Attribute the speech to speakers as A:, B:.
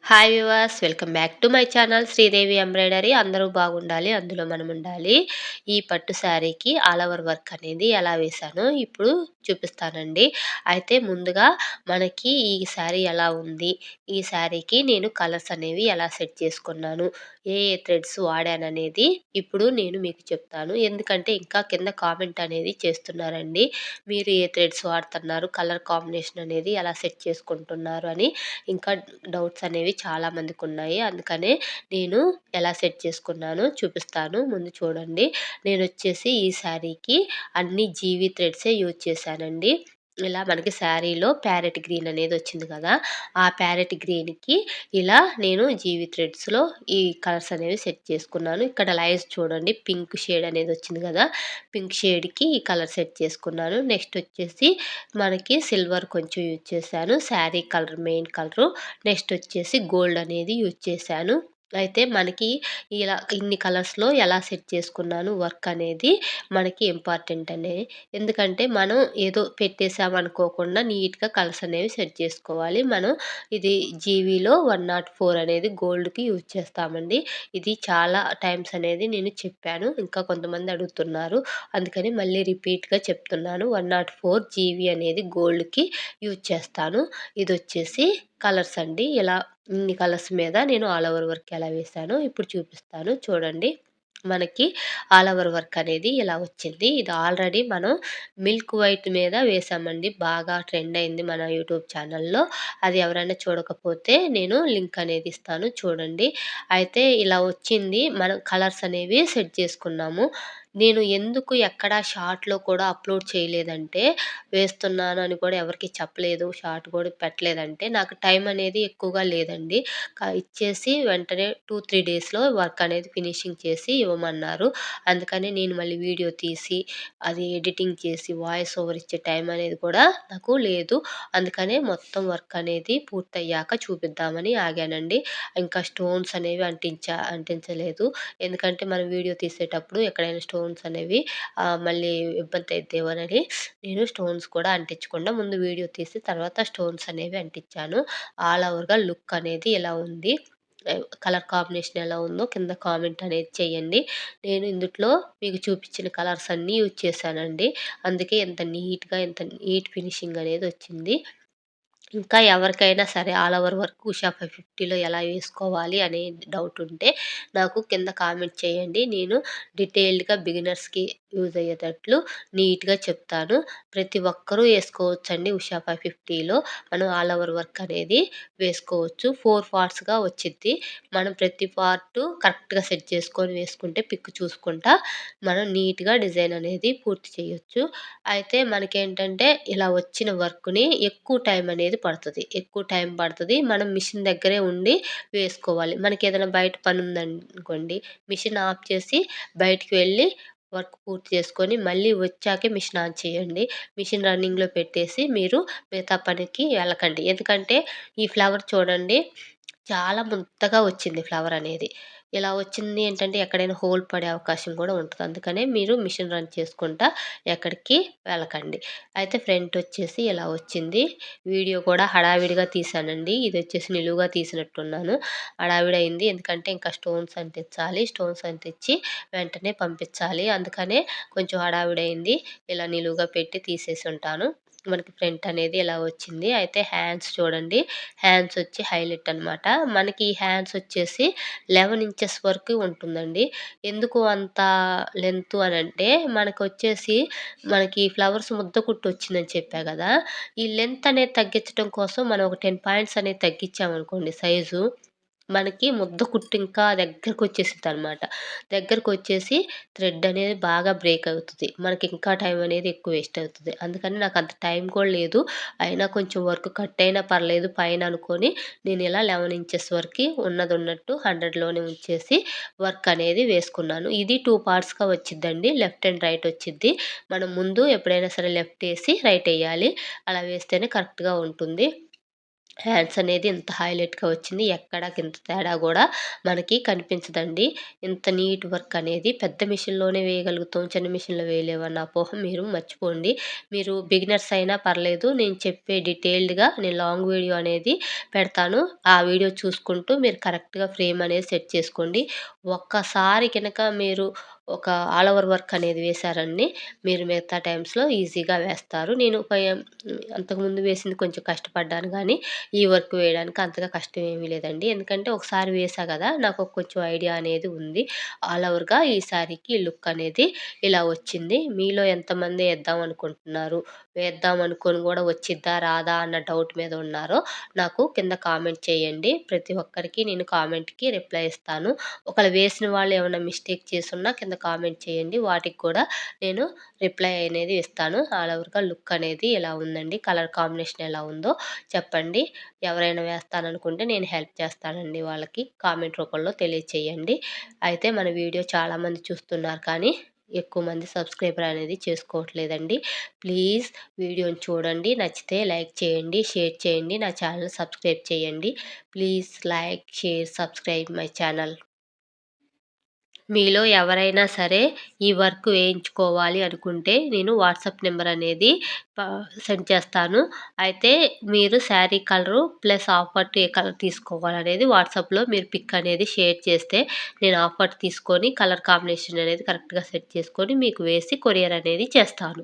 A: Hi viewers, welcome back to my channel Sridevi embroidery. అందరూ బాగుండాలి, అందులో మనం ఉండాలి. ఈ పట్టు శారీకి ఆల్ ఓవర్ వర్క్ అనేది ఎలా వేశానో ఇప్పుడు చూపిస్తానండి. అయితే ముందుగా మనకి ఈ శారీ ఎలా ఉంది, ఈ శారీకి నేను కలర్స్ అనేవి ఎలా సెట్ చేసుకున్నాను, ఏ ఏ థ్రెడ్స్ వాడాననేది ఇప్పుడు నేను మీకు చెప్తాను. ఎందుకంటే ఇంకా కింద కామెంట్ అనేది చేస్తున్నారండి. మీరు ఏ థ్రెడ్స్ వాడుతున్నారు, కలర్ కాంబినేషన్ అనేది ఎలా సెట్ చేసుకుంటున్నారు అని ఇంకా డౌట్స్ అనేవి చాలా మందికున్నాయి. అందుకనే నేను ఎలా సెట్ చేసుకున్నానో చూపిస్తాను. ముందు చూడండి. నేనొచ్చేసి ఈ శారీకి అన్ని జీవీ థ్రెడ్సే యూజ్ చేశానండి. ఇలా మనకి శారీలో ప్యారెట్ గ్రీన్ అనేది వచ్చింది కదా! ఆ ప్యారెట్ గ్రీన్‌కి ఇలా నేను జీవీ థ్రెడ్స్‌లో ఈ కలర్స్ అనేవి సెట్ చేసుకున్నాను. ఇక్కడ లైన్స్ చూడండి, పింక్ షేడ్ అనేది వచ్చింది కదా! పింక్ షేడ్‌కి ఈ కలర్ సెట్ చేసుకున్నాను. నెక్స్ట్ వచ్చేసి మనకి సిల్వర్ కొంచెం యూజ్ చేశాను. Sari colour main colour. Next వచ్చేసి గోల్డ్ అనేది యూజ్ చేశాను. అయితే మనకి ఇలా ఇన్ని కలర్స్‌లో ఎలా సెట్ చేసుకున్నాను వర్క్ అనేది మనకి ఇంపార్టెంట్ ఎందుకంటే మనం ఏదో పెట్టేసామనుకోకుండా నీట్‌గా కలర్స్ అనేవి సెట్ చేసుకోవాలి. మనం ఇది జీవీలో 104 అనేది గోల్డ్‌కి యూజ్ చేస్తామండి. ఇది చాలా టైమ్స్ అనేది నేను చెప్పాను. ఇంకా కొంతమంది అడుగుతున్నారు. అందుకని మళ్ళీ రిపీట్‌గా చెప్తున్నాను. 104 జీవీ అనేది గోల్డ్‌కి యూజ్ చేస్తాను. ఇదొచ్చేసి కలర్స్ అండి. ఇలా ఇన్ని కలర్స్ మీద నేను ఆల్ ఓవర్ వర్క్ ఎలా వేశానో ఇప్పుడు చూపిస్తాను చూడండి. మనకి ఆల్ ఓవర్ వర్క్ అనేది ఇలా వచ్చింది. ఇది ఆల్రెడీ మనం మిల్క్ వైట్ మీద వేశామండి. బాగా ట్రెండ్ అయింది మన యూట్యూబ్ ఛానల్‌లో. అది ఎవరైనా చూడకపోతే నేను లింక్ అనేది ఇస్తాను చూడండి. అయితే ఇలా వచ్చింది. మనం కలర్స్ అనేవి సెట్ చేసుకున్నాము. నేను ఎందుకు ఎక్కడ షార్ట్‌లో కూడా అప్‌లోడ్ చేయలేదంటే, వేస్తున్నాను అని కూడా ఎవరికీ చెప్పలేదు. షార్ట్ కూడా పెట్టలేదంటే, నాకు టైం అనేది ఎక్కువగా లేదండి. ఇచ్చేసి వెంటనే 2, 3 డేస్‌లో వర్క్ అనేది ఫినిషింగ్ చేసి ఇవ్వమన్నారు. అందుకని నేను మళ్ళీ వీడియో తీసి, అది ఎడిటింగ్ చేసి, వాయిస్ ఓవర్ ఇచ్చే టైం అనేది కూడా నాకు లేదు. అందుకనే మొత్తం వర్క్ అనేది పూర్తయ్యాక చూపిద్దామని ఆగానండి. ఇంకా స్టోన్స్ అనేవి అంటించలేదు. ఎందుకంటే మనం వీడియో తీసేటప్పుడు ఎక్కడైనా స్టోన్స్ అనేవి మళ్ళీ ఇబ్బంది అయిద్దేమోనని నేను స్టోన్స్ కూడా అంటించకుండా ముందు వీడియో తీసి తర్వాత స్టోన్స్ అనేవి అంటించాను. ఆల్ ఓవర్‌గా లుక్ అనేది ఇలా ఉంది. కలర్ కాంబినేషన్ ఎలా ఉందో కింద కామెంట్ అనేది చేయండి. నేను ఇందుట్లో మీకు చూపించిన కలర్స్ అన్నీ యూజ్ చేశానండి. అందుకే ఇంత నీట్‌గా ఇంత నీట్ ఫినిషింగ్ అనేది వచ్చింది. ఇంకా ఎవరికైనా సరే ఆల్ ఓవర్ వర్క్ ఉషా 550లో ఎలా వేసుకోవాలి అనే డౌట్ ఉంటే నాకు కింద కామెంట్ చేయండి. నేను డీటెయిల్డ్‌గా బిగినర్స్‌కి యూజ్ అయ్యేటట్లు నీట్‌గా చెప్తాను. ప్రతి ఒక్కరూ ఏసుకోవచ్చండి ఉషా 550లో. మనం ఆల్ ఓవర్ వర్క్ అనేది వేసుకోవచ్చు. 4 పార్ట్స్‌గా వచ్చిద్ది. మనం ప్రతి పార్టు కరెక్ట్‌గా సెట్ చేసుకొని వేసుకుంటే పిక్ చూసుకుంటా మనం నీట్‌గా డిజైన్ అనేది పూర్తి చేయొచ్చు. అయితే మనకేంటంటే ఇలా వచ్చిన వర్క్‌ని ఎక్కువ టైం అనేది పడతది. ఎక్కువ టైం పడతది. మనం మిషన్ దగ్గరే ఉండి వేసుకోవాలి. మనకేదైనా బయట పనుందనుకోండి, మిషన్ ఆఫ్ చేసి బయటికి వెళ్ళి వర్క్ పూర్తి చేసుకొని మళ్ళీ వచ్చాకే మిషన్ ఆన్ చేయండి. మిషన్ రన్నింగ్‌లో పెట్టేసి మీరు మిగతా పనికి వెళ్ళకండి. ఎందుకంటే ఈ ఫ్లవర్ చూడండి, చాలా ముద్దగా వచ్చింది ఫ్లవర్ అనేది. ఇలా వచ్చింది ఏంటంటే ఎక్కడైనా హోల్ పడే అవకాశం కూడా ఉంటది. అందుకనే మీరు మిషన్ రన్ చేసుకుంటా ఎక్కడికి వెళ్ళకండి. అయితే ఫ్రంట్ వచ్చేసి ఇలా వచ్చింది. వీడియో కూడా హడావిడిగా తీశానండి. ఇదొచ్చేసి నిలువుగా తీసినట్టున్నాను. హడావిడయింది. ఎందుకంటే ఇంకా స్టోన్స్ అంటించాలి. స్టోన్స్ అంటించి వెంటనే పంపించాలి. అందుకనే కొంచెం హడావిడయింది. ఇలా నిలువుగా పెట్టి తీసేసుంటాను. మనకి ఫ్రంట్ అనేది ఇలా వచ్చింది. అయితే హ్యాండ్స్ చూడండి. హ్యాండ్స్ వచ్చి హైలైట్ అనమాట. మనకి ఈ హ్యాండ్స్ వచ్చేసి 11 ఇంచెస్ వరకు ఉంటుందండి. ఎందుకు అంత లెంతు అనంటే మనకొచ్చేసి మనకి ఫ్లవర్స్ ముద్ద కుట్టు వచ్చిందని చెప్పా గదా! ఈ లెంత్ అనేది తగ్గించడం కోసం మనం ఒక 10 పాయింట్స్ అనేది తగ్గించామనుకోండి సైజు, మనకి ముద్ద కుట్టు ఇంకా దగ్గరకొచ్చేసిద్దనమాట. దగ్గరకొచ్చేసి థ్రెడ్ అనేది బాగా బ్రేక్ అవుతది. మనకి ఇంకా టైం అనేది ఎక్కువ వేస్ట్ అవుతది. అందుకని నాకంత టైం కూడా లేదు. అయినా కొంచెం వర్క్ కట్ అయినా పర్లేదు పైన అనుకోని నేను ఇలా 11 ఇంచెస్ వరకి ఉన్నదున్నట్టు 100లోనే ఉంచేసి వర్క్ అనేది వేసుకున్నాను. ఇది 2 పార్ట్స్‌గా వచ్చిద్దండి. లెఫ్ట్ అండ్ రైట్ వచ్చిద్ది. మనం ముందు ఎప్పుడైనా సరే లెఫ్ట్ ఏసి రైట్ ఎయ్యాలి. అలా వేస్తేనే కరెక్ట్‌గా ఉంటుంది. హ్యాండ్స్ అనేది ఇంత హైలైట్‌గా వచ్చింది. ఎక్కడ గింత తేడా గూడా మనకి కనిపించదండి. ఇంత నీట్ వర్క్ అనేది పెద్ద మిషన్‌లోనే వేయగలుగుతాం. చిన్న మిషన్‌లో వేయలేమన్న అపోహ మీరు మర్చిపోండి. మీరు బిగినర్స్ అయినా పర్లేదు. నేను చెప్పే డీటెయిల్డ్‌గా నేను లాంగ్ వీడియో అనేది పెడతాను. ఆ వీడియో చూసుకుంటూ మీరు కరెక్ట్‌గా ఫ్రేమ్ అనేది సెట్ చేసుకోండి. ఒక్కసారి గనక మీరు ఒక ఆల్ ఓవర్ వర్క్ అనేది వేశారండి, మీరు మిగతా టైమ్స్‌లో ఈజీగా వేస్తారు. నేను అంతకుముందు వేసింది కొంచెం కష్టపడ్డాను గానీ ఈ వర్క్ వేయడానికి అంతగా కష్టం ఏమీ లేదండి. ఎందుకంటే ఒకసారి వేశా గదా! నాకు కొంచెం ఐడియా అనేది ఉంది. ఆల్ ఓవర్‌గా ఈ శారీకి లుక్ అనేది ఇలా వచ్చింది. మీలో ఎంతమంది ఏద్దాం అనుకుంటున్నారు? వేద్దాం అనుకోని గూడా వచ్చిద్దా? రాదా? అన్న డౌట్ మీద ఉన్నారో నాకు కింద కామెంట్ చేయండి. ప్రతి ఒక్కరికి నేను కామెంట్‌కి రిప్లై ఇస్తాను. ఒకవేళ వేసిన వాళ్ళు ఏమన్నా మిస్టేక్ చేసున్నా కింద కామెంట్ చేయండి. వాటికి కూడా నేను రిప్లై అనేది ఇస్తాను. ఆల్ ఓవర్‌గా లుక్ అనేది ఇలా ఉందండి. కలర్ కాంబినేషన్ ఎలా ఉందో చెప్పండి. ఎవరైనా వేస్తాననుకుంటే నేను హెల్ప్ చేస్తానండి వాళ్ళకి. కామెంట్ రూపంలో తెలియచేయండి. అయితే మన వీడియో చాలామంది చూస్తున్నారు కానీ, ఎక్కువ మంది సబ్స్క్రైబర్ అనేది చేసుకోవట్లేదండి. ప్లీజ్ వీడియోని చూడండి. నచ్చితే లైక్ చేయండి, షేర్ చేయండి. నా ఛానెల్‌ని సబ్స్క్రైబ్ చేయండి. Please like, share, subscribe my channel. మీలో ఎవరైనా సరే ఈ వర్క్ వేయించుకోవాలి అనుకుంటే నేను వాట్సాప్ నెంబర్ అనేది ప సెండ్ చేస్తాను. అయితే మీరు శారీ కలరు ప్లస్ హాఫ్ పట్టు ఏ కలర్ తీసుకోవాలనేది వాట్సాప్‌లో మీరు పిక్ అనేది షేర్ చేస్తే నేను హాఫ్ పట్టు తీసుకొని కలర్ కాంబినేషన్ అనేది కరెక్ట్‌గా సెట్ చేసుకొని మీకు వేసి కొరియర్ అనేది చేస్తాను.